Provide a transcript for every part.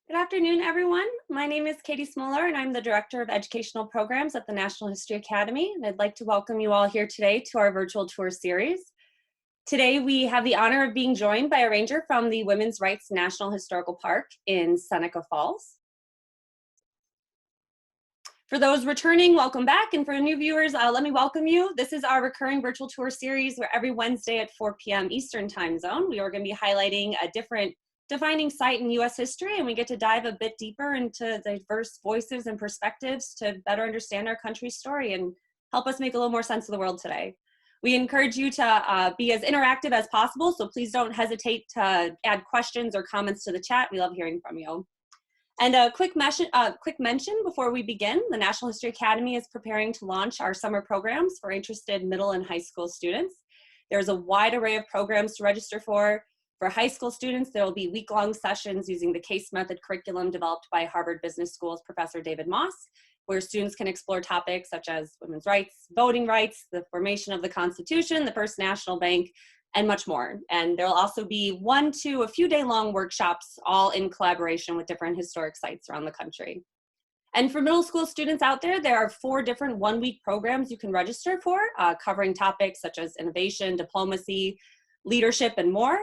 Good afternoon, everyone. My name is Katie Smoller, and I'm the Director of Educational Programs at the National History Academy. And I'd like to welcome you all here today to our virtual tour series. Today, we have the honor of being joined by a ranger from the Women's Rights National Historical Park in Seneca Falls. For those returning, welcome back. And for new viewers, let me welcome you. This is our recurring virtual tour series where every Wednesday at 4 p.m. Eastern Time Zone, we are going to be highlighting a different defining site in U.S. history, and we get to dive a bit deeper into diverse voices and perspectives to better understand our country's story and help us make a little more sense of the world today. We encourage you to be as interactive as possible, so please don't hesitate to add questions or comments to the chat. We love hearing from you. And a quick mention before we begin, the National History Academy is preparing to launch our summer programs for interested middle and high school students. There's a wide array of programs to register for. For high school students, there will be week-long sessions using the case method curriculum developed by Harvard Business School's Professor David Moss, where students can explore topics such as women's rights, voting rights, the formation of the Constitution, the First National Bank, and much more. And there'll also be 1 to a few day-long workshops, all in collaboration with different historic sites around the country. And for middle school students out there, there are 4 different one-week programs you can register for, covering topics such as innovation, diplomacy, leadership, and more.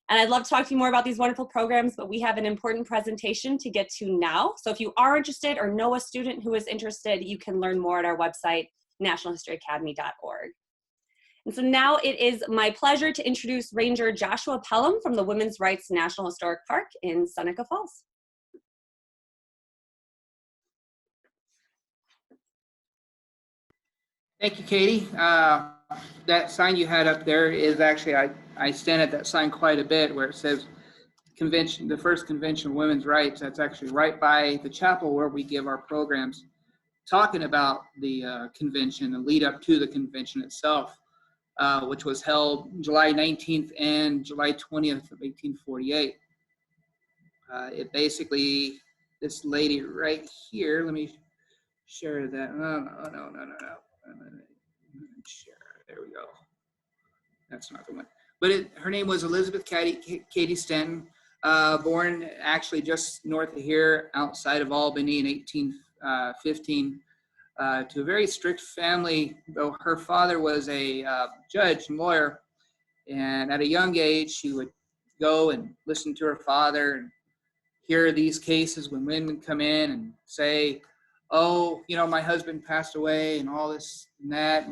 And I'd love to talk to you more about these wonderful programs, but we have an important presentation to get to now. So if you are interested or know a student who is interested, you can learn more at our website, nationalhistoryacademy.org. And so now it is my pleasure to introduce Ranger Joshua Pelham from the Women's Rights National Historic Park in Seneca Falls. Thank you, Katie. That sign you had up there is actually, I stand at that sign quite a bit where it says convention, the first convention of women's rights. That's actually right by the chapel where we give our programs talking about the convention, the lead up to the convention itself, which was held July 19th and July 20th of 1848. It basically, this lady right here, let me share that. No. Share. There we go. That's not the one. But her name was Elizabeth Cady Stanton, born actually just north of here, outside of Albany in 1815, to a very strict family. Though her father was a judge and lawyer, and at a young age, she would go and listen to her father and hear these cases when women come in and say, oh, my husband passed away and all this and that,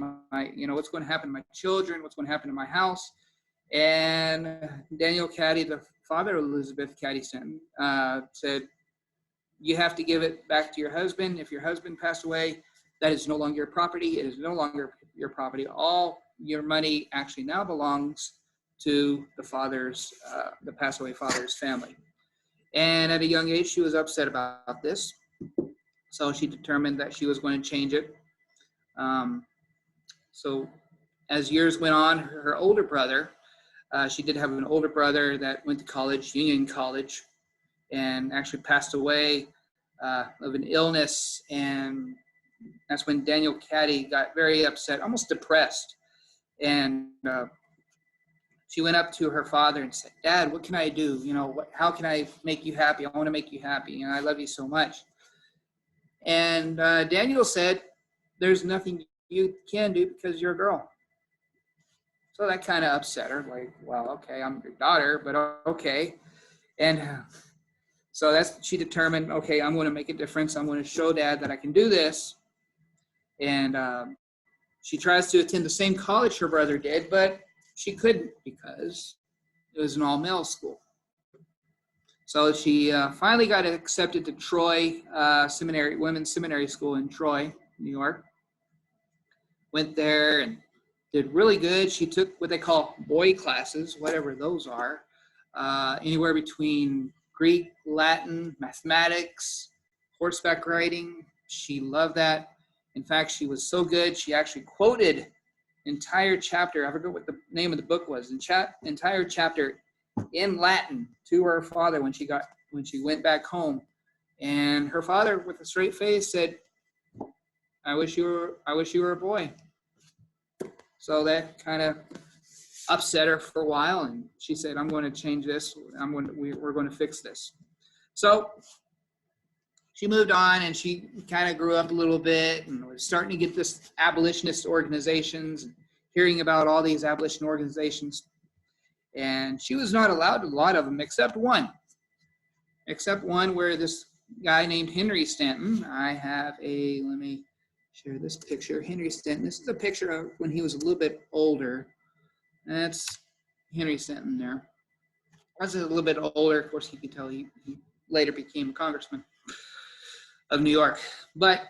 what's going to happen to my children, what's going to happen to my house. And Daniel Cady, the father of Elizabeth Cady Stanton, said, you have to give it back to your husband. If your husband passed away, that is no longer your property. It is no longer your property. All your money actually now belongs to the passed away father's family. And at a young age, she was upset about this. So she determined that she was going to change it. So as years went on, her older brother, she did have an older brother that went to college, Union College, and actually passed away of an illness. And that's when Daniel Cady got very upset, almost depressed. And she went up to her father and said, Dad, what can I do? How can I make you happy? I want to make you happy. I love you so much. And Daniel said, there's nothing you can do because you're a girl. So that kind of upset her, like, well, okay, I'm your daughter, but okay. And so she determined, okay, I'm going to make a difference. I'm going to show Dad that I can do this. And she tries to attend the same college her brother did, but she couldn't because it was an all-male school. So she finally got accepted to Troy Seminary, Women's Seminary School in Troy, New York. Went there and did really good. She took what they call boy classes, whatever those are, anywhere between Greek, Latin, mathematics, horseback riding. She loved that. In fact, she was so good, she actually quoted entire chapter. I forget what the name of the book was. Entire chapter in Latin to her father when she went back home. And her father, with a straight face, said, I wish you were a boy. So that kind of upset her for a while, and she said, I'm going to change this. We're going to fix this. So she moved on, and she kind of grew up a little bit and was starting to get this abolitionist organizations, hearing about all these abolition organizations. And she was not allowed a lot of them except one where this guy named Henry Stanton. I have let me share this picture. Henry Stanton. This is a picture of when he was a little bit older. That's Henry Stanton there. As a little bit older, of course, you can tell he later became a congressman of New York. But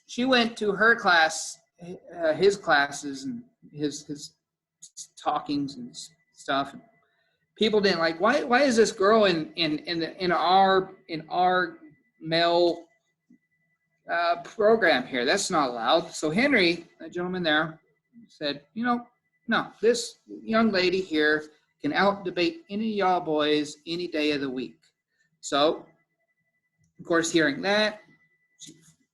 she went to her class, his classes, and his talkings and stuff. And people didn't like, why is this girl in our male program here? That's not allowed. So Henry, that gentleman there, said, no, this young lady here can out debate any of y'all boys any day of the week. So, of course, hearing that,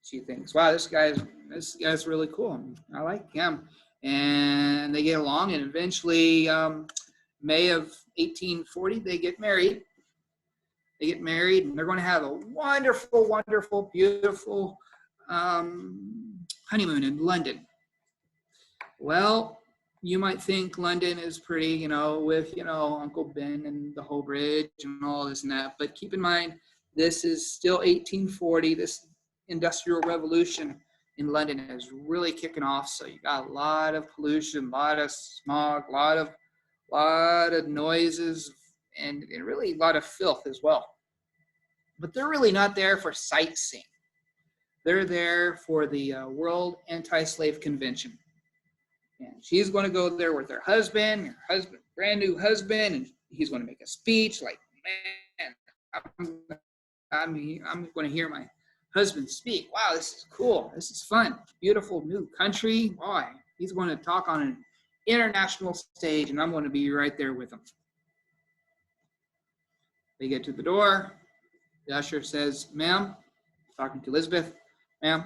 she thinks, wow, this guy's really cool. I like him. And they get along, and eventually, May of 1840, they get married. And they're going to have a wonderful, wonderful, beautiful honeymoon in London. Well, you might think London is pretty, with, Uncle Ben and the whole bridge and all this and that. But keep in mind, this is still 1840. This Industrial Revolution in London is really kicking off. So you got a lot of pollution, a lot of smog, a lot of noises, and really a lot of filth as well. But they're really not there for sightseeing. They're there for the World Anti-Slave Convention. And she's going to go there with her husband, brand new husband, and he's going to make a speech like, man, I'm going to hear my husband speak. Wow, this is cool. This is fun. Beautiful new country. Boy, he's going to talk on an international stage, and I'm going to be right there with him. They get to the door. The usher says, ma'am, talking to Elizabeth, ma'am,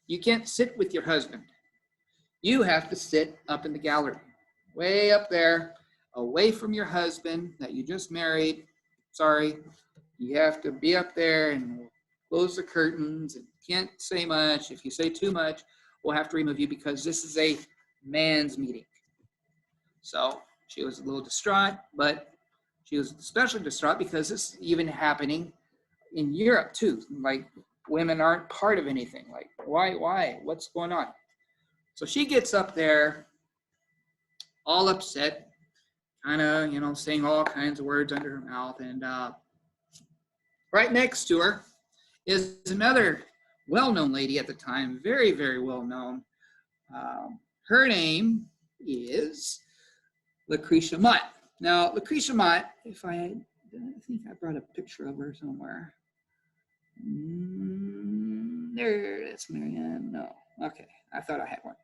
you can't sit with your husband. You have to sit up in the gallery, way up there, away from your husband that you just married. Sorry, you have to be up there, and we'll close the curtains and can't say much. If you say too much, we'll have to remove you because this is a man's meeting. So she was a little distraught, but she was especially distraught because this is even happening in Europe too. Like, women aren't part of anything. Like, why? What's going on? So she gets up there all upset, kind of, saying all kinds of words under her mouth. And right next to her is another well-known lady at the time, very, very well-known. Her name is Lucretia Mott. Now, Lucretia Mott, I think I brought a picture of her somewhere. There, that's Marianne. No. Okay, I thought I had one.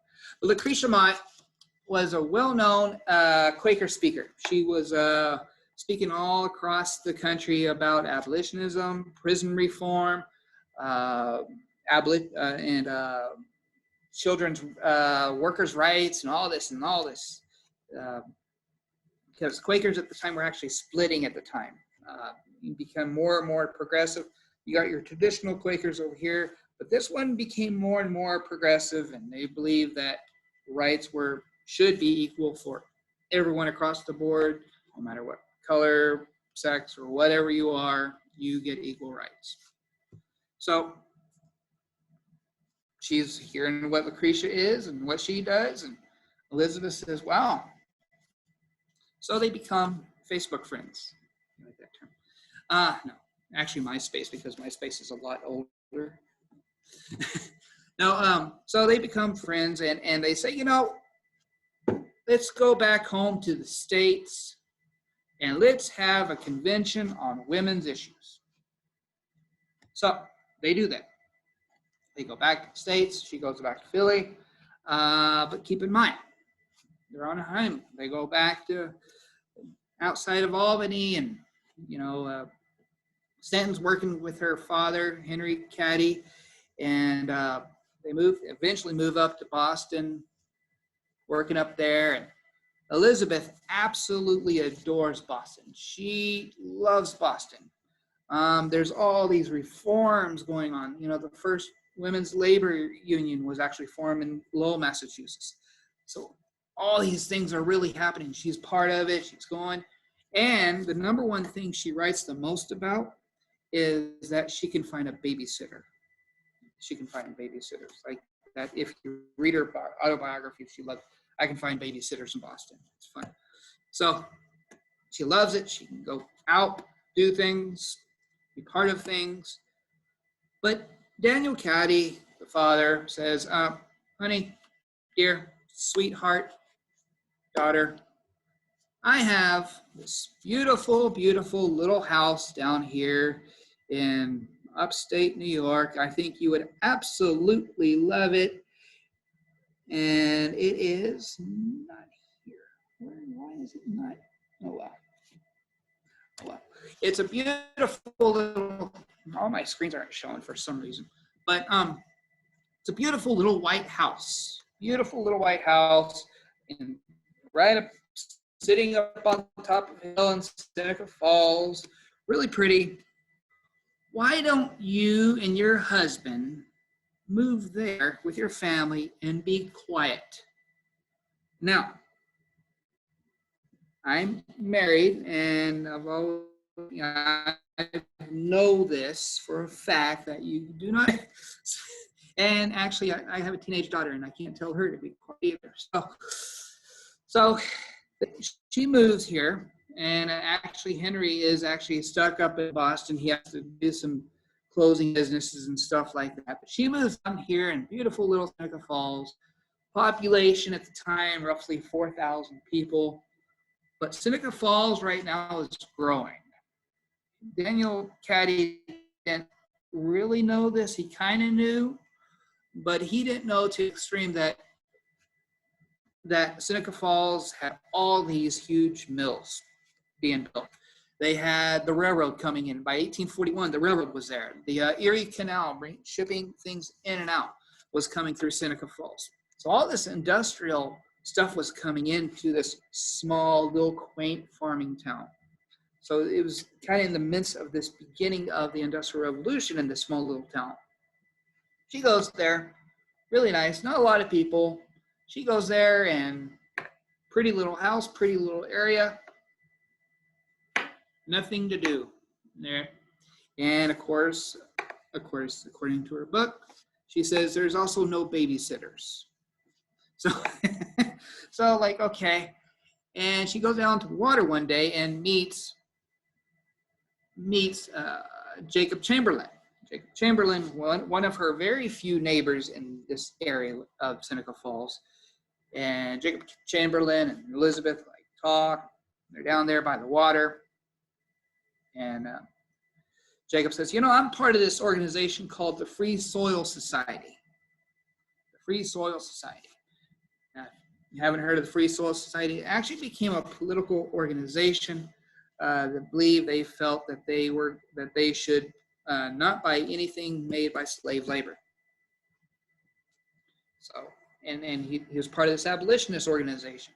But Lucretia Mott was a well-known Quaker speaker. She was speaking all across the country about abolitionism, prison reform, and children's workers' rights, and all this. Because Quakers at the time were actually splitting at the time. You become more and more progressive. You got your traditional Quakers over here, but this one became more and more progressive, and they believed that rights should be equal for everyone across the board, no matter what color, sex, or whatever you are, you get equal rights. So she's hearing what Lucretia is and what she does, and Elizabeth says, wow. So they become Facebook friends. I like that term. No, actually MySpace, because MySpace is a lot older. No, so they become friends, and they say, let's go back home to the States and let's have a convention on women's issues. So they do that. They go back to the States. She goes back to Philly. But keep in mind, they're on a honeymoon. They go back to outside of Albany, and, Stanton's working with her father, Henry Caddy, and they eventually move up to Boston, working up there. And Elizabeth absolutely adores Boston. She loves Boston. There's all these reforms going on. You know, the first women's labor union was actually formed in Lowell, Massachusetts. So all these things are really happening. She's part of it. She's going. And the number one thing she writes the most about is that she can find a babysitter. She can find babysitters. Like that, if you read her autobiography, she loves, I can find babysitters in Boston. It's fun. So she loves it. She can go out, do things, be part of things. But Daniel Caddy, the father, says, honey, dear, sweetheart, daughter, I have this beautiful, beautiful little house down here in upstate New York. I think you would absolutely love it. And it is not here. Why is it not? Oh, wow. Oh, wow. It's a beautiful little, all my screens aren't showing for some reason, but it's a beautiful little white house. Beautiful little white house, and right up, sitting up on top of a hill in Seneca Falls, really pretty. Why don't you and your husband move there with your family and be quiet? Now, I'm married, and I know this for a fact that you do not. And actually, I have a teenage daughter, and I can't tell her to be quiet either. So she moves here, and actually Henry is actually stuck up in Boston. He has to do some closing businesses and stuff like that. But she moves down here in beautiful little Seneca Falls. Population at the time, roughly 4,000 people. But Seneca Falls right now is growing. Daniel Caddy didn't really know this. He kind of knew, but he didn't know to the extreme that Seneca Falls had all these huge mills being built. They had the railroad coming in. By 1841, the railroad was there. The Erie Canal, shipping things in and out, was coming through Seneca Falls. So all this industrial stuff was coming into this small, little, quaint farming town. So it was kind of in the midst of this beginning of the Industrial Revolution in this small little town. She goes there, really nice, not a lot of people. She goes there, and pretty little house, pretty little area, nothing to do there. And of course, according to her book, she says there's also no babysitters. So, so like, okay. And she goes down to the water one day and meets Jacob Chamberlain. Jacob Chamberlain, one of her very few neighbors in this area of Seneca Falls. And Jacob Chamberlain and Elizabeth talk. They're down there by the water. And Jacob says, you know, I'm part of this organization called the Free Soil Society. The Free Soil Society. Now, you haven't heard of the Free Soil Society? It actually became a political organization. They felt that they should not buy anything made by slave labor. So, and he was part of this abolitionist organization.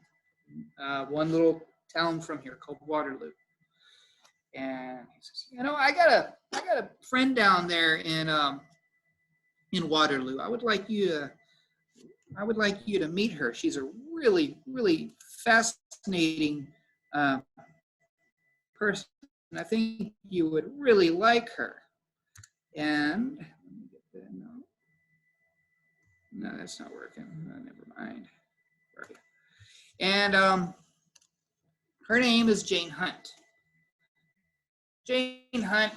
One little town from here called Waterloo. And he says, you know, I got a friend down there in Waterloo. I would like you to meet her. She's a really, really fascinating person. And I think you would really like her. And let me get that. No, that's not working. Never mind. And her name is Jane Hunt. Jane Hunt.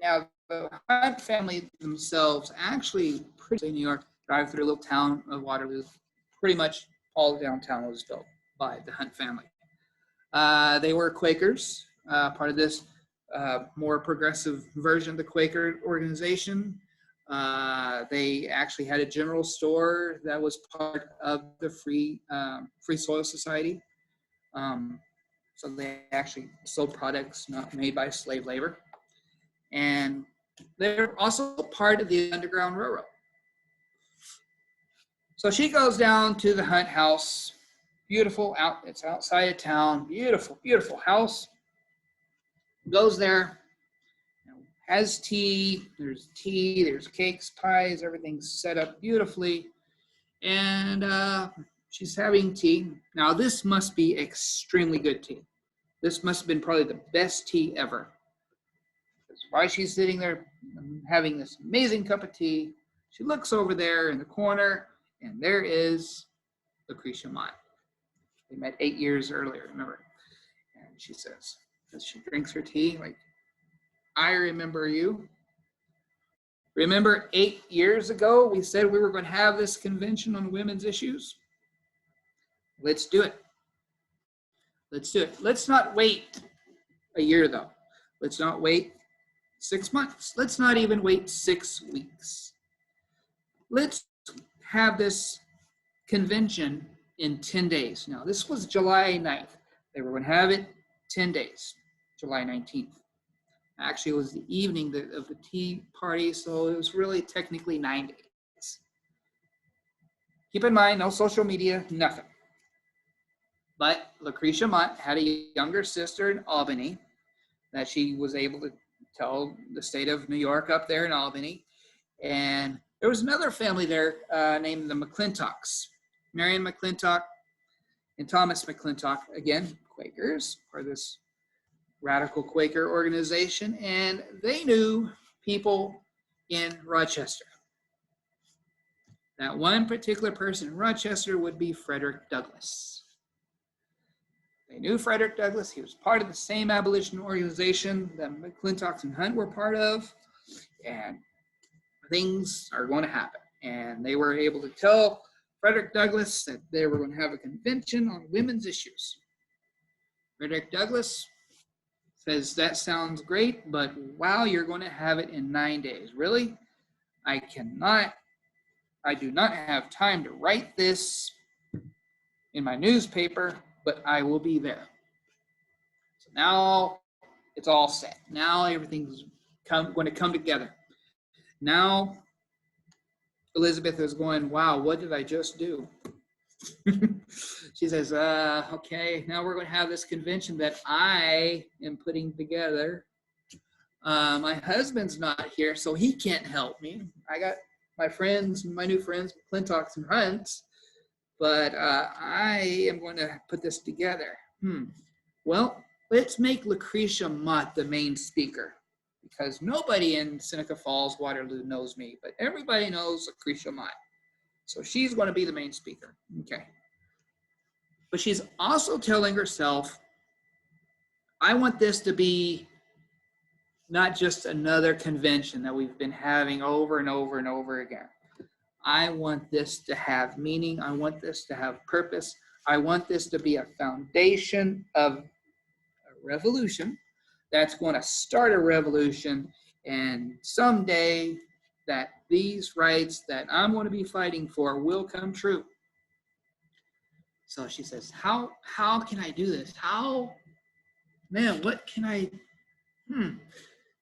Now, the Hunt family themselves actually, pretty in New York, drive through a little town of Waterloo. Pretty much all downtown was built by the Hunt family. They were Quakers, part of this more progressive version of the Quaker organization. They actually had a general store that was part of the Free Soil Society. So they actually sold products not made by slave labor. And they're also part of the Underground Railroad. So she goes down to the Hunt house. Beautiful, it's outside of town. Beautiful, beautiful house. Goes there, has tea, there's cakes, pies, everything's set up beautifully. And she's having tea. Now, this must be extremely good tea. This must have been probably the best tea ever. That's why she's sitting there having this amazing cup of tea. She looks over there in the corner, and there is Lucretia Mott. They met 8 years earlier, remember? And she says, as she drinks her tea, like, I remember you. Remember 8 years ago, we said we were going to have this convention on women's issues? Let's do it. Let's do it. Let's not wait a year, though. Let's not wait 6 months. Let's not even wait 6 weeks. Let's have this convention in 10 days. Now, this was July 9th. They were going to have it 10 days, July 19th. Actually, it was the evening of the tea party, so it was really technically 9 days. Keep in mind, no social media, nothing. But Lucretia Mott had a younger sister in Albany that she was able to tell the state of New York up there in Albany. And there was another family there named the McClintocks. Marion McClintock and Thomas McClintock, again, Quakers, or this radical Quaker organization, and they knew people in Rochester. That one particular person in Rochester would be Frederick Douglass. They knew Frederick Douglass. He was part of the same abolition organization that McClintocks and Hunt were part of, and things are going to happen. And they were able to tell Frederick Douglass that they were going to have a convention on women's issues. Frederick Douglass says, that sounds great, but wow, you're going to have it in 9 days. Really? I do not have time to write this in my newspaper, but I will be there. So now it's all set. Now everything's going to come together. Now Elizabeth is going, wow, what did I just do? She says, okay, now we're going to have this convention that I am putting together. My husband's not here, so he can't help me. I got my friends, my new friends, McClintocks and Hunts, but I am going to put this together. Well, let's make Lucretia Mott the main speaker, because nobody in Seneca Falls, Waterloo knows me, but everybody knows Lucretia Mott. So she's going to be the main speaker. Okay. But she's also telling herself, I want this to be not just another convention that we've been having over and over and over again. I want this to have meaning. I want this to have purpose. I want this to be a foundation of a revolution that's going to start a revolution, and someday that these rights that I'm going to be fighting for will come true. So she says, how can I do this? What can I,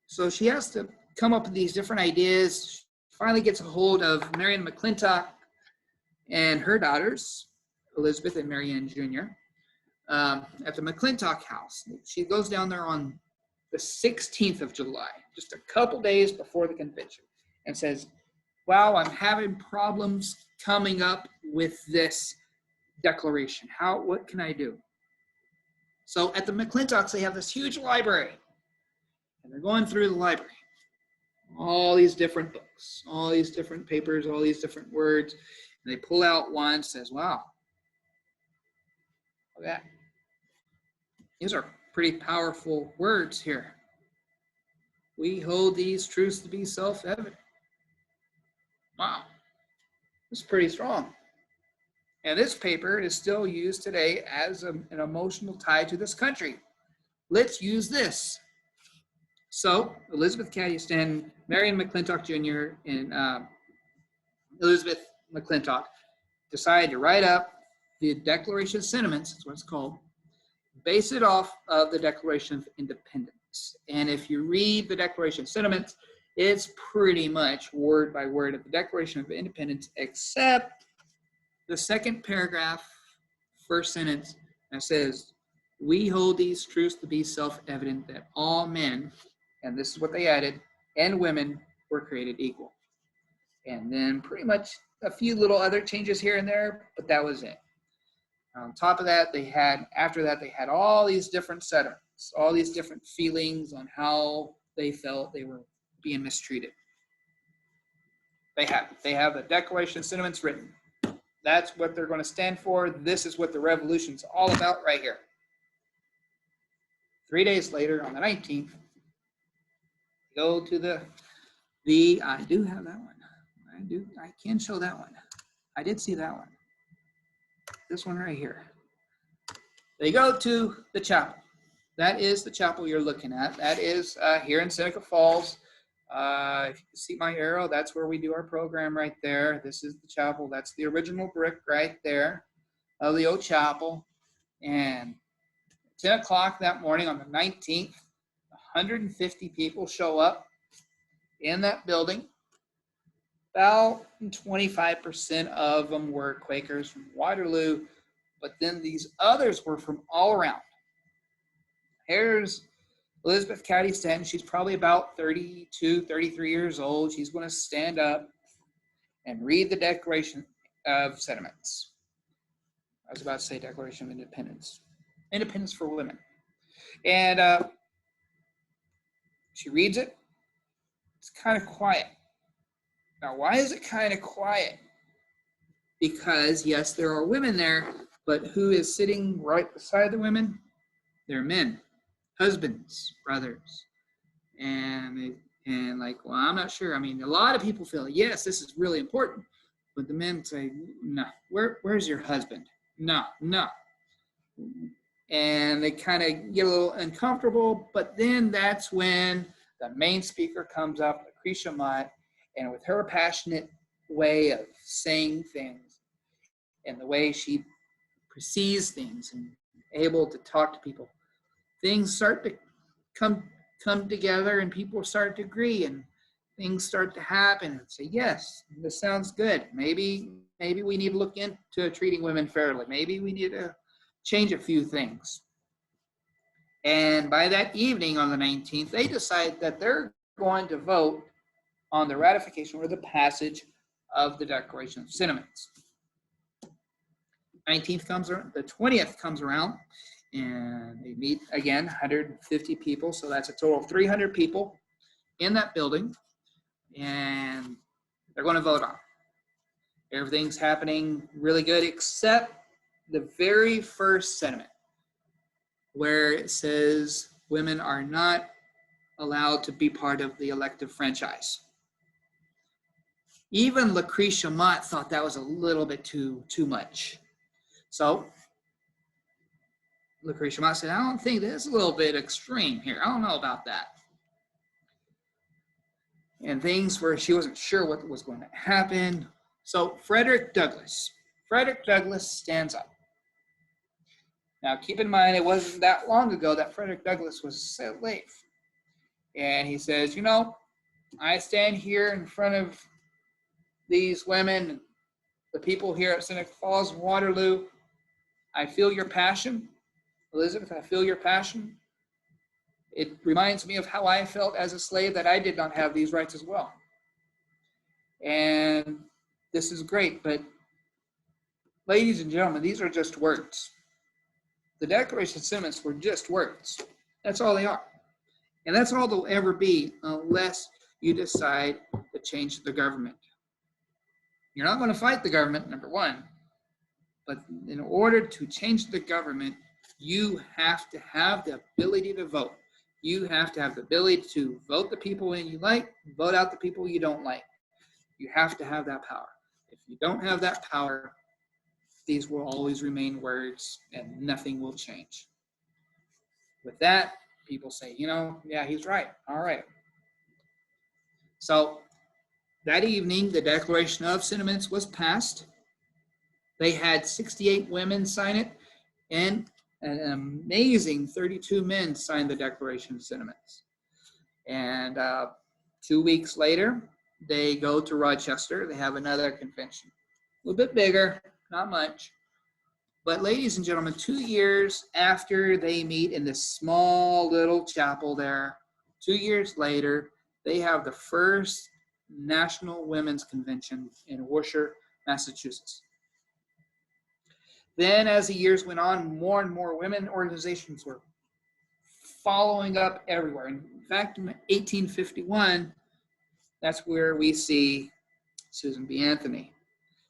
So she has to come up with these different ideas. She finally gets a hold of Marion McClintock and her daughters, Elizabeth and Marianne Jr., at the McClintock house. She goes down there on the 16th of July, just a couple days before the convention, and says, wow, I'm having problems coming up with this declaration. What can I do? So at the McClintocks, they have this huge library, and they're going through the library. All these different books, all these different papers, all these different words, and they pull out one and says, wow, look at that. These are pretty powerful words here. We hold these truths to be self-evident. Wow, that's pretty strong. And this paper is still used today as an emotional tie to this country. Let's use this. So Elizabeth Cady Stanton, Marion McClintock Jr., and Elizabeth McClintock decided to write up the Declaration of Sentiments, that's what it's called, base it off of the Declaration of Independence. And if you read the Declaration of Sentiments, it's pretty much word by word of the Declaration of Independence, except the second paragraph, first sentence, that says, we hold these truths to be self-evident that all men, and this is what they added, and women were created equal. And then pretty much a few little other changes here and there, but that was it. On top of that, after that, they had all these different sentiments, all these different feelings on how they felt they were being mistreated. They have the Declaration of Sentiments written. That's what they're going to stand for. This is what the revolution's all about right here. 3 days later, on the 19th, go to I do have that one. I can show that one. I did see that one. This one right here. They go to the chapel. That is the chapel you're looking at. That is here in Seneca Falls. If you can see my arrow, that's where we do our program right there. This is the chapel. That's the original brick right there of the old chapel. And 10 o'clock that morning on the 19th, 150 people show up in that building. About 25% of them were Quakers from Waterloo, but then these others were from all around. Here's Elizabeth Cady Stanton. She's probably about 32, 33 years old. She's going to stand up and read the Declaration of Sentiments. I was about to say Declaration of Independence. Independence for women. And she reads it. It's kind of quiet. Now, why is it kind of quiet? Because, yes, there are women there, but who is sitting right beside the women? They're men, husbands, brothers. And like, well, I'm not sure. I mean, a lot of people feel, yes, this is really important. But the men say, no, where's your husband? No. And they kind of get a little uncomfortable. But then that's when the main speaker comes up, Lucretia Mott, and with her passionate way of saying things and the way she perceives things and able to talk to people, things start to come together and people start to agree and things start to happen and say, yes, this sounds good. Maybe we need to look into treating women fairly. Maybe we need to change a few things. And by that evening on the 19th, they decide that they're going to vote on the ratification or the passage of the Declaration of Sentiments. 19th comes around, the 20th comes around, and they meet again, 150 people. So that's a total of 300 people in that building, and they're going to vote on it. Everything's happening really good except the very first sentiment where it says women are not allowed to be part of the elective franchise. Even Lucretia Mott thought that was a little bit too much. So Lucretia Mott said, I don't think this is a little bit extreme here. I don't know about that. And things where she wasn't sure what was going to happen. So Frederick Douglass stands up. Now keep in mind, it wasn't that long ago that Frederick Douglass was a slave. And he says, you know, I stand here in front of these women, the people here at Seneca Falls and Waterloo. I feel your passion. Elizabeth, I feel your passion. It reminds me of how I felt as a slave, that I did not have these rights as well. And this is great, but ladies and gentlemen, these are just words. The Declaration of Sentiments were just words. That's all they are. And that's all they'll ever be unless you decide to change the government. You're not going to fight the government, number one. But in order to change the government, you have to have the ability to vote. You have to have the ability to vote the people in you like, vote out the people you don't like. You have to have that power. If you don't have that power, these will always remain words and nothing will change. With that, people say, you know, yeah, he's right. All right. So that evening, the Declaration of Sentiments was passed. They had 68 women sign it, and an amazing 32 men signed the Declaration of Sentiments. And 2 weeks later, they go to Rochester. They have another convention. A little bit bigger, not much. But ladies and gentlemen, 2 years after they meet in this small little chapel there, 2 years later, they have the first National Women's Convention in Worcester, Massachusetts. Then as the years went on, more and more women organizations were following up everywhere. In fact, in 1851, that's where we see Susan B. Anthony.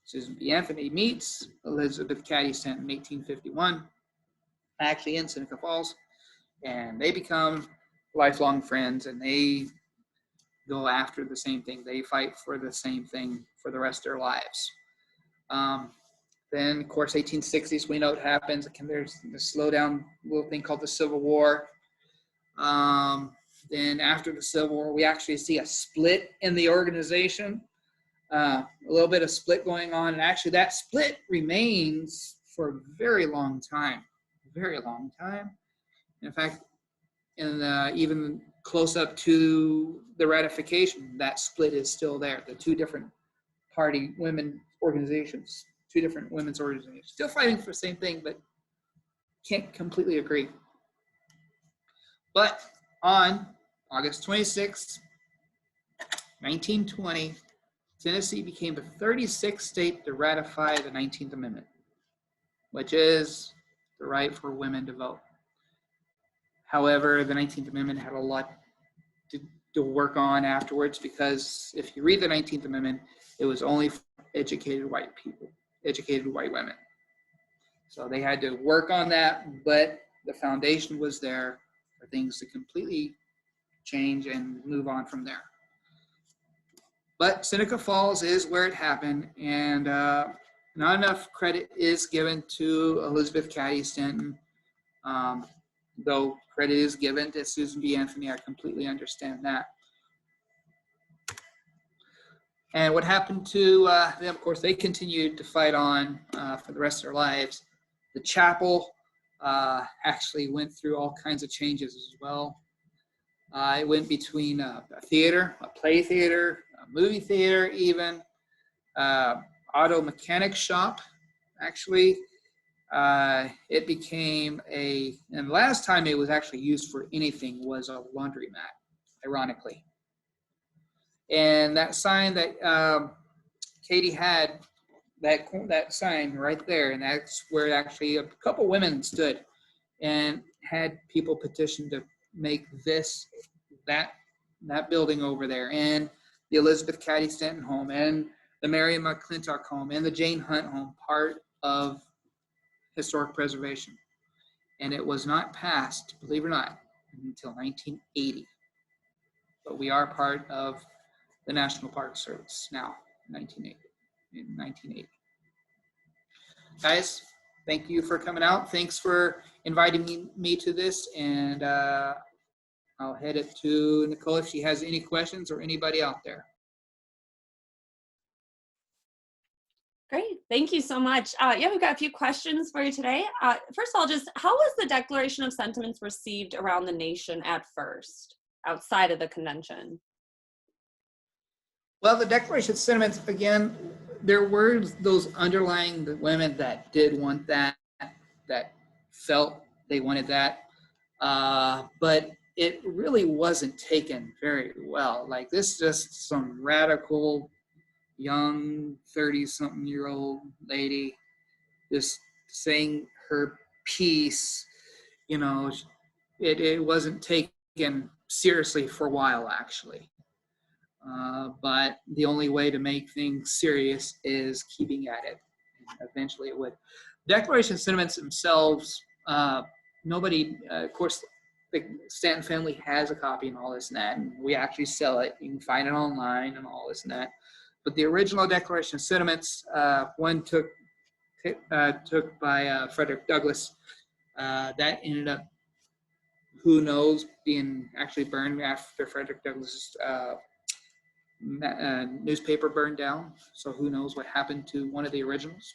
Susan B. Anthony meets Elizabeth Cady Stanton in 1851, actually in Seneca Falls, and they become lifelong friends, and they go after the same thing. They fight for the same thing for the rest of their lives. Then, of course, 1860s, we know what happens. There's the slowdown little thing called the Civil War. Then after the Civil War, we actually see a split in the organization, a little bit of split going on. And actually that split remains for a very long time, very long time. In fact, even close up to the ratification, that split is still there. The two different party women organizations, two different women's organizations, still fighting for the same thing, but can't completely agree. But on August 26, 1920, Tennessee became the 36th state to ratify the 19th Amendment, which is the right for women to vote. However, the 19th Amendment had a lot to work on afterwards, because if you read the 19th Amendment, it was only for educated white people, educated white women. So they had to work on that, but the foundation was there for things to completely change and move on from there. But Seneca Falls is where it happened, and not enough credit is given to Elizabeth Cady Stanton, though credit is given to Susan B. Anthony. I completely understand that. And what happened to them, of course, they continued to fight on for the rest of their lives. The chapel actually went through all kinds of changes as well. It went between a theater, a play theater, a movie theater even, auto mechanic shop, actually. It became and last time it was actually used for anything was a laundromat, ironically. And that sign that Katie had, that sign right there, and that's where actually a couple women stood and had people petition to make that building over there, and the Elizabeth Cady Stanton home, and the Mary McClintock home, and the Jane Hunt home part of historic preservation. And it was not passed, believe it or not, until 1980. But we are part of the National Park Service now, in 1980. Guys, thank you for coming out. Thanks for inviting me to this, and I'll head it to Nicole if she has any questions, or anybody out there. Great, thank you so much. Yeah, we've got a few questions for you today. First of all, just how was the Declaration of Sentiments received around the nation at first, outside of the convention? Well, the Declaration of Sentiments, again, there were those underlying women that did want that felt they wanted that, but it really wasn't taken very well. Like, this is just some radical, young 30-something-year-old lady just saying her piece. You know, it wasn't taken seriously for a while, actually. But the only way to make things serious is keeping at it. Eventually it would. Declaration of Sentiments themselves, nobody, of course, the Stanton family has a copy and all this and that, and we actually sell it. You can find it online and all this and that. But the original Declaration of Sentiments, one took by Frederick Douglass, that ended up, who knows, being actually burned after Frederick Douglass's newspaper burned down. So who knows what happened to one of the originals.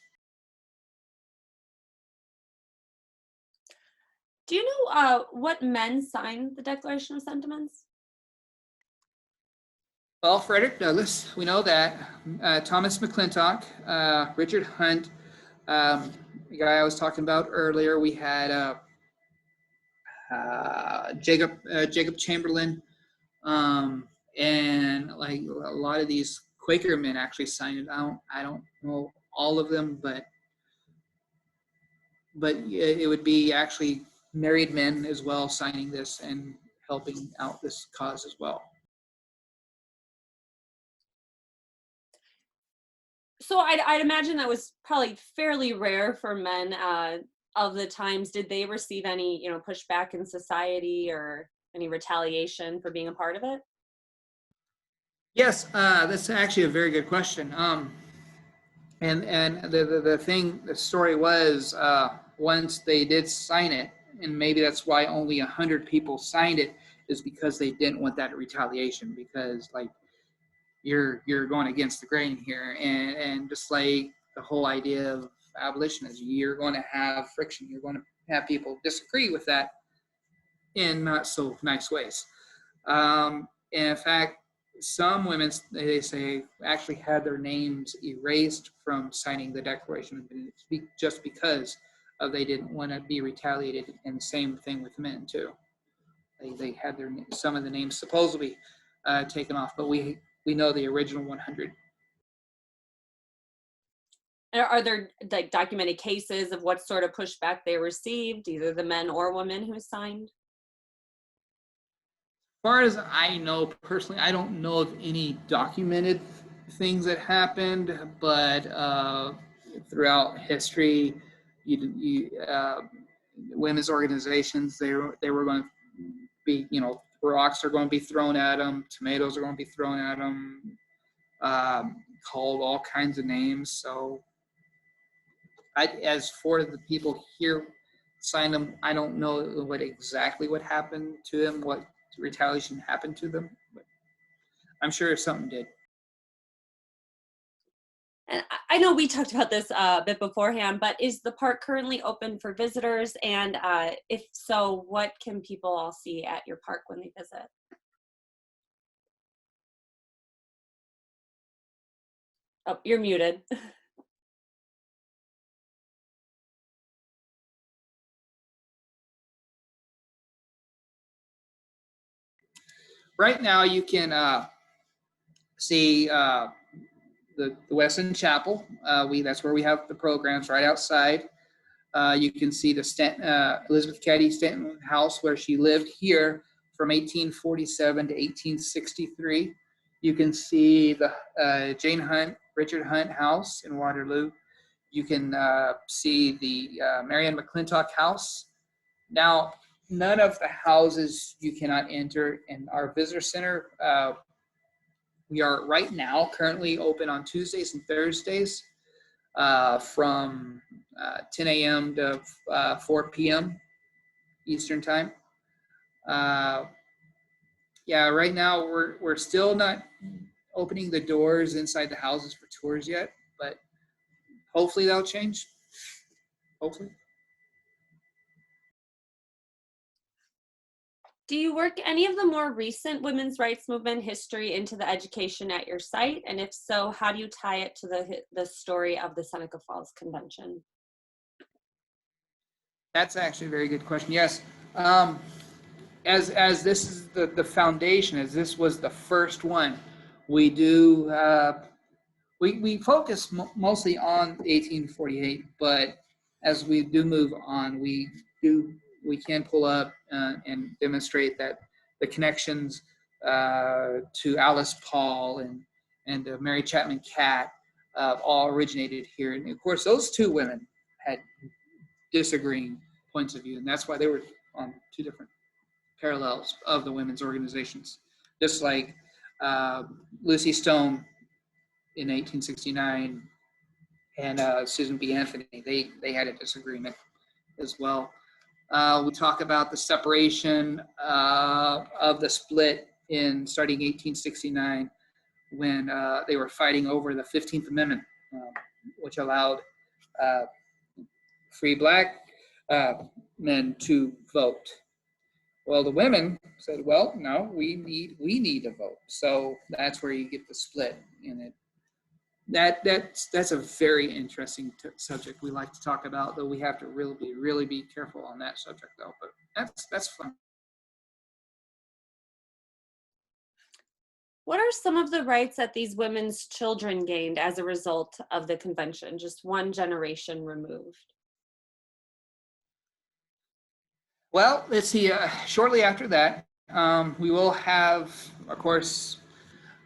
Do you know what men signed the Declaration of Sentiments? Well, Frederick Douglass, we know that. Thomas McClintock, Richard Hunt, the guy I was talking about earlier. We had Jacob Chamberlain, and like a lot of these Quaker men actually signed it. I don't know all of them, but it would be actually married men as well signing this and helping out this cause as well. So I'd imagine that was probably fairly rare for men of the times. Did they receive any, you know, pushback in society or any retaliation for being a part of it? Yes, that's actually a very good question. And the story was, once they did sign it, and maybe that's why only 100 people signed it, is because they didn't want that retaliation, because like you're going against the grain here, and just like the whole idea of abolition is, you're going to have friction, you're going to have people disagree with that in not so nice ways. And in fact, some women, they say, actually had their names erased from signing the Declaration just because they didn't want to be retaliated. And the same thing with men too. They had some of the names supposedly taken off, but we know the original 100. Are there like documented cases of what sort of pushback they received, either the men or women who signed? Far as I know personally, I don't know of any documented things that happened, but throughout history, women's organizations, they were going to be, rocks are going to be thrown at them, tomatoes are going to be thrown at them, called all kinds of names. So, as for the people here signed them, I don't know what happened to them, what retaliation happened to them, but I'm sure something did. And I know we talked about this a bit beforehand, but is the park currently open for visitors? And if so, what can people all see at your park when they visit? Oh, you're muted. Right now, you can see the Wesleyan Chapel. That's where we have the programs right outside. You can see the Elizabeth Cady Stanton house, where she lived here from 1847 to 1863. You can see the Jane Hunt, Richard Hunt house in Waterloo. You can see the Marianne McClintock house. Now, none of the houses you cannot enter in our visitor center. We are right now currently open on Tuesdays and Thursdays from 10 a.m. to 4 p.m. Eastern time. Yeah, right now we're still not opening the doors inside the houses for tours yet, but hopefully that'll change. Hopefully. Do you work any of the more recent women's rights movement history into the education at your site? And if so, how do you tie it to the story of the Seneca Falls Convention? That's actually a very good question. Yes. As this is the foundation, as this was the first one, we do we focus mostly on 1848, but as we do move on, we can pull up and demonstrate that the connections to Alice Paul and Mary Chapman Catt all originated here, and of course those two women had disagreeing points of view, and that's why they were on two different parallels of the women's organizations. Just like Lucy Stone in 1869 and Susan B. Anthony, they had a disagreement as well. We talk about the separation of the split in starting 1869 when they were fighting over the 15th Amendment, which allowed free black men to vote. Well, the women said, "Well, no, we need to vote." So that's where you get the split in it. That's a very interesting subject we like to talk about, though we have to really be careful on that subject, though. But that's fun. What are some of the rights that these women's children gained as a result of the convention, just one generation removed? Well, let's see. Shortly after that, we will have, of course,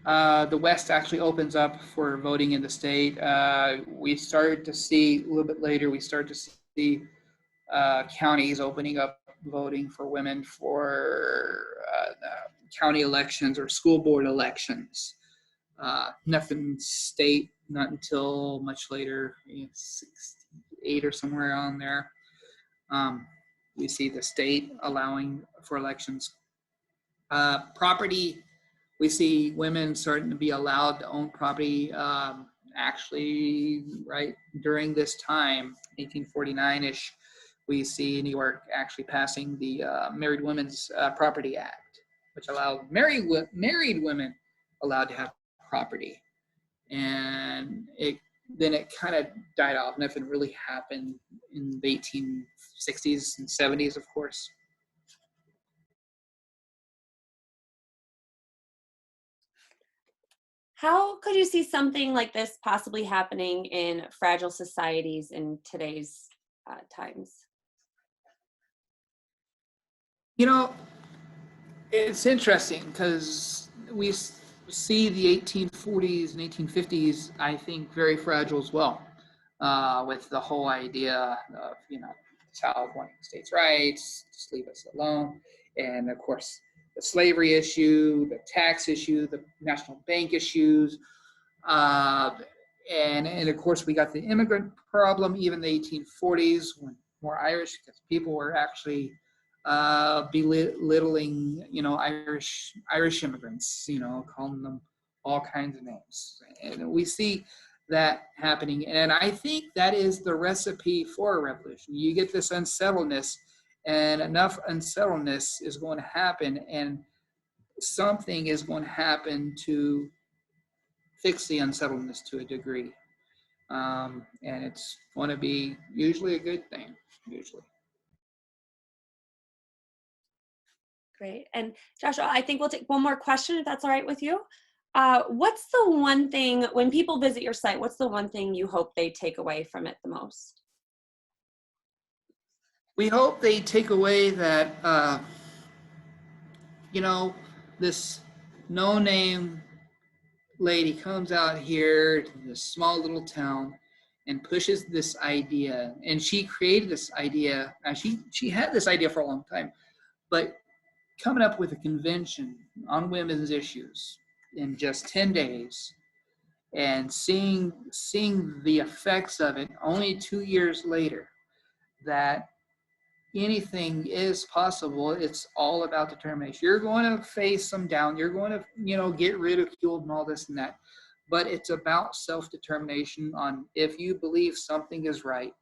the West actually opens up for voting in the state. We started to see a little bit later. We started to see counties opening up voting for women for county elections or school board elections. Nothing state, not until much later, 68 or somewhere on there. Um, we see the state allowing for elections. Property, we see women starting to be allowed to own property. Actually, right during this time, 1849-ish, we see New York actually passing the Married Women's Property Act, which allowed married women allowed to have property. And then it kind of died off. Nothing really happened in the 1860s and 70s, of course. How could you see something like this possibly happening in fragile societies in today's times? You know, it's interesting because we see the 1840s and 1850s, I think, very fragile as well, with the whole idea of, the South wanting states' rights, just leave us alone. And of course, the slavery issue, the tax issue, the national bank issues. Uh, and of course, we got the immigrant problem, even the 1840s, when more Irish, because people were actually belittling, Irish immigrants, calling them all kinds of names. And we see that happening. And I think that is the recipe for a revolution. You get this unsettledness, and enough unsettledness is going to happen, and something is going to happen to fix the unsettledness to a degree. And it's going to be usually a good thing, usually. Great. And Joshua, I think we'll take one more question if that's all right with you. What's the one thing, when people visit your site, what's the one thing you hope they take away from it the most? We hope they take away that, this no-name lady comes out here to this small little town and pushes this idea. And she created this idea. She had this idea for a long time, but coming up with a convention on women's issues in just 10 days and seeing the effects of it only 2 years later, that anything is possible. It's all about determination. You're going to face some down. You're going to, get ridiculed and all this and that. But it's about self-determination on, if you believe something is right,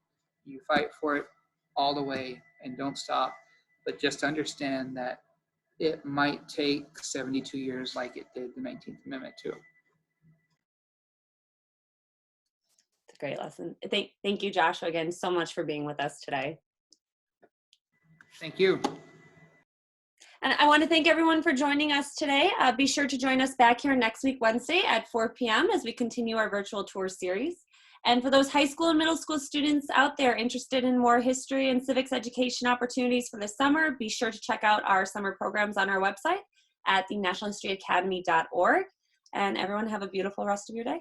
you fight for it all the way and don't stop. But just understand that it might take 72 years like it did the 19th Amendment too. It's a great lesson. Thank you, Joshua, again, so much for being with us today. Thank you. And I want to thank everyone for joining us today. Be sure to join us back here next week, Wednesday at 4 p.m. as we continue our virtual tour series. And for those high school and middle school students out there interested in more history and civics education opportunities for the summer, be sure to check out our summer programs on our website at thenationalhistoryacademy.org. And everyone have a beautiful rest of your day.